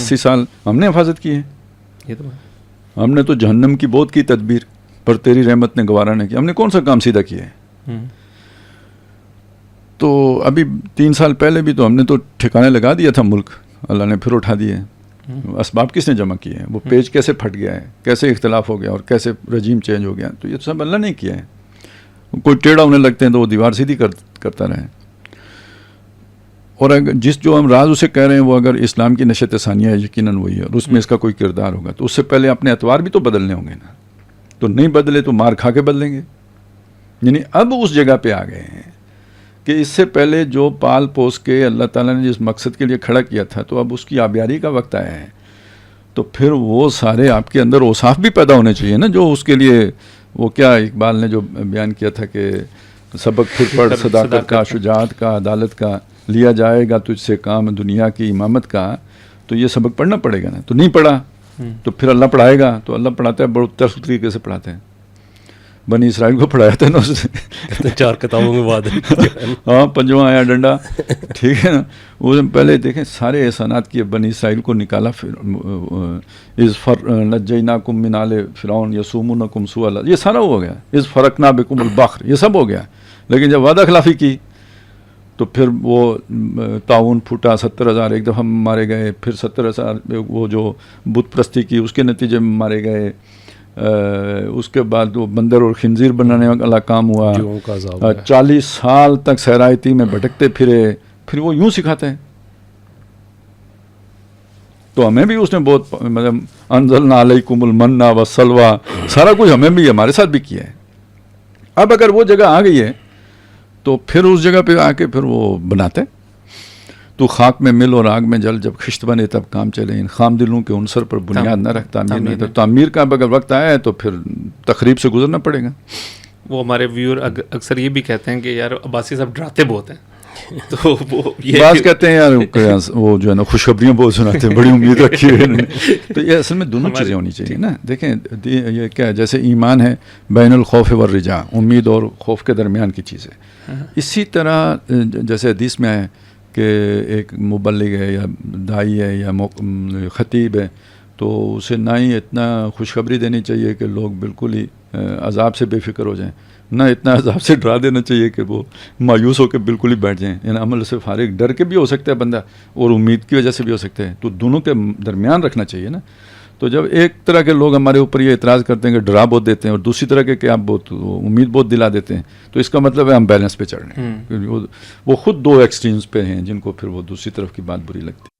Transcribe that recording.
80 سال ہم نے حفاظت کی ہے. یہ تو ہم نے تو جہنم کی بہت کی تدبیر پر تیری رحمت نے گوارا نہیں کیا. ہم نے کون سا کام سیدھا کیا ہے؟ تو ابھی 3 سال پہلے بھی تو ہم نے تو ٹھکانے لگا دیا تھا ملک, اللہ نے پھر اٹھا دیے. اسباب کس نے جمع کیے ہیں؟ وہ پیج کیسے پھٹ گیا ہے, کیسے اختلاف ہو گیا اور کیسے رجیم چینج ہو گیا, تو یہ سب اللہ نے کیا ہے. کوئی ٹیڑھا ہونے لگتے ہیں تو وہ دیوار سیدھی کرتا رہے. اور اگر جو ہم راز اسے کہہ رہے ہیں وہ اگر اسلام کی نشت ثانیہ ہے, یقیناً وہی ہے, اور اس میں اس کا کوئی کردار ہوگا, تو اس سے پہلے اپنے اطوار بھی تو بدلنے ہوں گے نا. تو نہیں بدلے تو مار کھا کے بدلیں گے. یعنی اب اس جگہ پہ آ گئے ہیں کہ اس سے پہلے جو پال پوس کے اللہ تعالیٰ نے جس مقصد کے لیے کھڑا کیا تھا, تو اب اس کی آبیاری کا وقت آیا ہے. تو پھر وہ سارے آپ کے اندر اوصاف بھی پیدا ہونے چاہیے نا, جو اس کے لیے وہ کیا اقبال نے جو بیان کیا تھا کہ سبق پھر پڑھ صداقت کا, شجاعت کا, عدالت کا, لیا جائے گا تجھ سے کام دنیا کی امامت کا. تو یہ سبق پڑھنا پڑے گا نا. تو نہیں پڑھا تو پھر اللہ پڑھائے گا. تو اللہ پڑھاتا ہے بڑے طرز طریقے سے پڑھاتے ہیں. بنی اسرائیل کو پڑھایا تھا نا اس نے 4 کتابوں میں وعدہ. ہاں 5واں آیا ڈنڈا, ٹھیک ہے نا. وہ پہلے دیکھیں سارے احسانات کیے, بنی اسرائیل کو نکالا, نجیناکم من آل فرعون یسومونکم سوء العذاب, یہ سارا ہو گیا. اذ فرقنا بکم البحر, یہ سب ہو گیا. لیکن جب وعدہ خلافی کی تو پھر وہ تعاون پھوٹا, 70,000 ایک دفعہ مارے گئے. پھر 70,000 وہ جو بت پرستی کی اس کے نتیجے میں مارے گئے. اس کے بعد وہ بندر اور خنزیر بنانے والا کام ہوا. 40 سال تک صحرائے میں بھٹکتے پھرے. پھر وہ یوں سکھاتے ہیں. تو ہمیں بھی اس نے بہت مطلب انزلنا علیکم المن والسلوی, سارا کچھ ہمیں بھی ہمارے ساتھ بھی کیا ہے. اب اگر وہ جگہ آ گئی ہے تو پھر اس جگہ پہ آ کے پھر وہ بناتے. تو خاک میں مل اور آگ میں جل, جب خشت بنے تب کام چلے. ان خام دلوں کے عنصر پر بنیاد نہ رکھ تعمیر نہیں. تو تعمیر کا اگر وقت آیا ہے تو پھر تخریب سے گزرنا پڑے گا. وہ ہمارے ویور اکثر یہ بھی کہتے ہیں کہ یار عباسی صاحب ڈراتے بہت ہیں. تو وہ بعض کہتے ہیں یار وہ جو ہے نا خوشخبریاں بہت سناتے ہیں, بڑی امید رکھی ہے. تو یہ اصل میں دونوں چیزیں ہونی چاہیے نا. دیکھیں یہ کیا ہے, جیسے ایمان ہے بین الخوف والرجاء, امید اور خوف کے درمیان کی چیز ہے. اسی طرح جیسے حدیث میں ہے کہ ایک مبلغ ہے یا داعی ہے یا خطیب ہے, تو اسے نہ ہی اتنا خوشخبری دینی چاہیے کہ لوگ بالکل ہی عذاب سے بے فکر ہو جائیں, نہ اتنا عذاب سے ڈرا دینا چاہیے کہ وہ مایوس ہو کے بالکل ہی بیٹھ جائیں. یعنی عمل سے فارغ, ڈر کے بھی ہو سکتا ہے بندہ اور امید کی وجہ سے بھی ہو سکتا ہے. تو دونوں کے درمیان رکھنا چاہیے نا. تو جب ایک طرح کے لوگ ہمارے اوپر یہ اعتراض کرتے ہیں کہ ڈرا بہت دیتے ہیں, اور دوسری طرح کے کہ آپ بہت امید بہت دلا دیتے ہیں, تو اس کا مطلب ہے ہم بیلنس پہ چڑھ رہے ہیں. وہ خود 2 ایکسٹریمز پہ ہیں جن کو پھر وہ دوسری طرف کی بات بری لگتی ہے.